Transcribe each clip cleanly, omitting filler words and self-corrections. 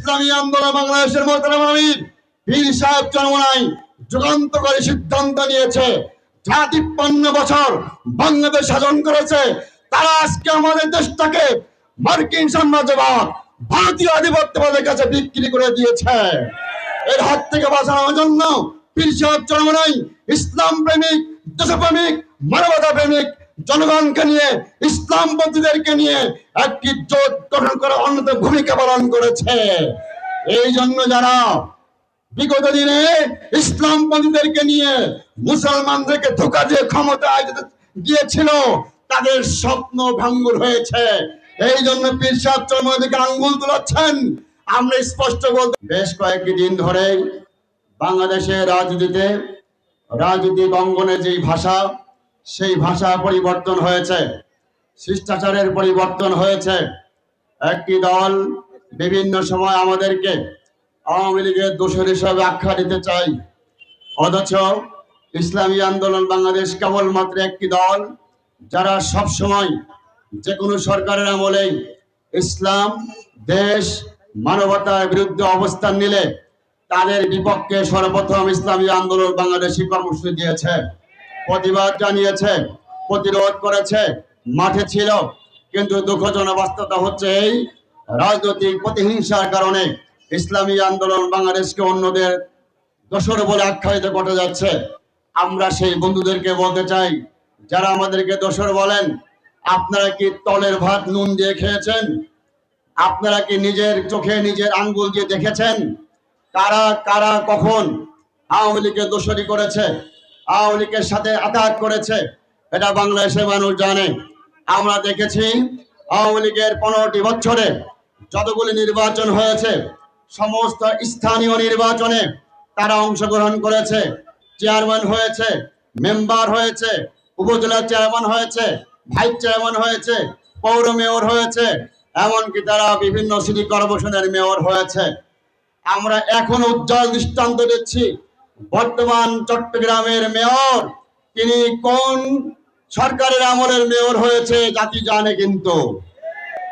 ইসলামী আন্দোলন বাংলাদেশের মোহতারাম আমির পীর সাহেব চরমোনাই যুগান্তকারী সিদ্ধান্ত নিয়েছে। যারা 53 বছর বাংলাদেশ শাসন করেছে, তারা আজকে আমাদের দেশটাকে মার্কিন সাম্রাজ্যবাদ, ভারতীয় আধিপত্যবাদের কাছে বিক্রি করে দিয়েছে। এর হাত থেকে বাঁচানোর জন্য পীর সাহেব চরমোনাই ইসলাম প্রেমিক, দেশপ্রেমিক, মানবতা প্রেমিক জনগণকে নিয়ে, ইসলামপন্থীদেরকে নিয়ে একটি জোট গঠন করার অন্যতম ভূমিকা পালন করেছে। এই জন্য যারা বিগত দিনে ইসলামপন্থীদেরকে নিয়ে মুসলমানদেরকে ধোঁকা দিয়ে ক্ষমতায় গিয়েছিল, তাদের স্বপ্ন ভাঙ্গুর হয়েছে। এই জন্য পীর সাহেব চরমোনাইকে আঙ্গুল তুলাচ্ছেন। আমরা স্পষ্ট বলতে, বেশ কয়েকটি দিন ধরে বাংলাদেশের রাজনৈতিক অঙ্গনে যেই ভাষা, সেই ভাষা পরিবর্তন হয়েছে, শিষ্টাচারের পরিবর্তন হয়েছে। একটি দল বিভিন্ন সময় আমাদেরকে আওয়ামী লীগের দোষর হিসাবে আখ্যা দিতে চাই, অথচ ইসলামী আন্দোলন বাংলাদেশ কেবলমাত্র একটি দল যারা সব সময় যে কোনো সরকারের আমলে ইসলাম, দেশ, মানবতার বিরুদ্ধে অবস্থান নিলে তাদের বিপক্ষে সর্বপ্রথম ইসলামী আন্দোলন বাংলাদেশী কর্মসূচি দিয়েছে, প্রতিবাদ জানিয়েছে, প্রতিরোধ করেছে, মাঠে ছিল। কিন্তু দুঃখজনক বাস্তবতা হচ্ছে এই রাজনৈতিক প্রতিহিংসার কারণে ইসলামী আন্দোলন বাংলাদেশকে অন্যদের দোষর বলে আখ্যায়িত করা যাচ্ছে। আমরা সেই বন্ধুদেরকে বলতে চাই, যারা আমাদেরকে দোষর বলেন, আপনারা কি তলের ভাত নুন দিয়ে খেয়েছেন? আপনারা কি নিজের চোখে নিজের আঙ্গুল দিয়ে দেখেছেন কারা কারা কখন আওয়ামী লীগের দোষরি করেছে, আওয়ামী লীগের সাথে আঘাত করেছে? এটা বাংলাদেশের মানুষ জানে। আমরা দেখেছি আওয়ামী লীগের 15টি বছরে যতগুলি নির্বাচন হয়েছে, সমস্ত স্থানীয় নির্বাচনে তারা অংশগ্রহণ করেছে, চেয়ারম্যান হয়েছে, মেম্বার হয়েছে, উপজেলা চেয়ারম্যান হয়েছে, ভাইস চেয়ারম্যান হয়েছে, পৌর মেয়র হয়েছে, এমনকি তারা বিভিন্ন সিটি কর্পোরেশনের মেয়র হয়েছে। আমরা এখন উজ্জ্বল দৃষ্টান্ত দিচ্ছি। বর্তমান চট্টগ্রামের মেয়র, তিনি কোন সরকারের আমলের মেয়র হয়েছে জাতি জানে, কিন্তু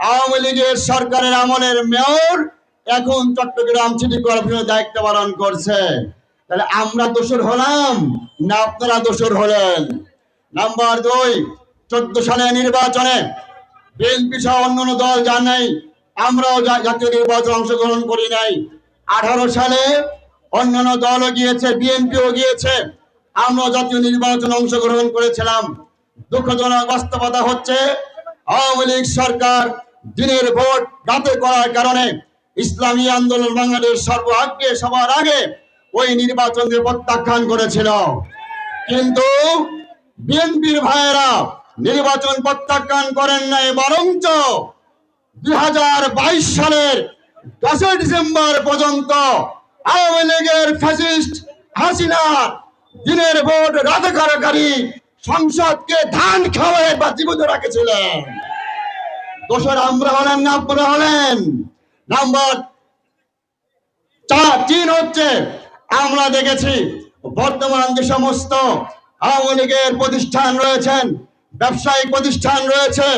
আওয়ামী লীগের সরকারের আমলের মেয়র এখন চট্টগ্রাম সিটি কর্পোরেশনের দায়িত্ব পালন করছে। তাহলে আমরা দোষর হলাম না আপনারা দোষর হলেন? নাম্বার 2, 14 সালের নির্বাচনে বিএনপি সহ অন্যান্য দল যান নাই, আমরাও জাতীয় নির্বাচনে অংশগ্রহণ করি নাই। 18 সালে অন্যান্য দলও গিয়েছে, বিএনপিও গিয়েছে, আমরা জাতীয় নির্বাচনে অংশগ্রহণ করেছিলাম। দুঃখজনক বাস্তবতা হচ্ছে আওয়ামী লীগ সরকার দিনের ভোট রাতে করার কারণে ইসলামী আন্দোলন বাংলাদেশ সবার আগে ওই নির্বাচনকে প্রত্যাখ্যান করেছিল। কিন্তু বিএনপির ভাইয়েরা নির্বাচন প্রত্যাখ্যান করেন নাই, বরঞ্চ 2022 সালের 10 ডিসেম্বর পর্যন্ত আওয়ামী লীগের ফ্যাসিস্ট হাসিনা দিনের ভোট রাতে কারাকারি সংসদকে ধান খাওয়ায় বা জীবিত রাখেছিলেন। দোষর আমরা হলেন না আপনারা হলেন? নাম্বার 3 হচ্ছে, আমরা দেখেছি বর্তমান যে সমস্ত আওয়ামী লীগের প্রতিষ্ঠান রয়েছেন, ব্যবসায়িক প্রতিষ্ঠান রয়েছে,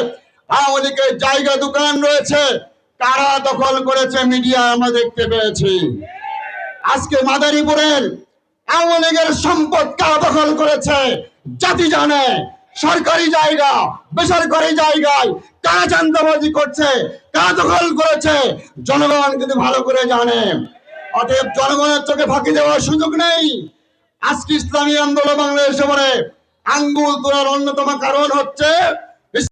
আওয়ামী লীগের জায়গা দোকান রয়েছে, কারা দখল করেছে মিডিয়া আমরা দেখতে পেয়েছি। আজকে মাদারীপুরের আওয়ামী লীগের সম্পদ কারা দখল করেছে জাতি জানে। সরকারি জায়গা, বেসরকারি জায়গায় কারা চাঁদাবাজি করছে, কারা দখল করেছে, জনগণ কিন্তু ভালো করে জানে। অতএব জনগণের চোখে ফাঁকি দেওয়ার সুযোগ নেই। আজকে ইসলামী আন্দোলন বাংলাদেশে বলে আঙ্গুল তোলার অন্যতম কারণ হচ্ছে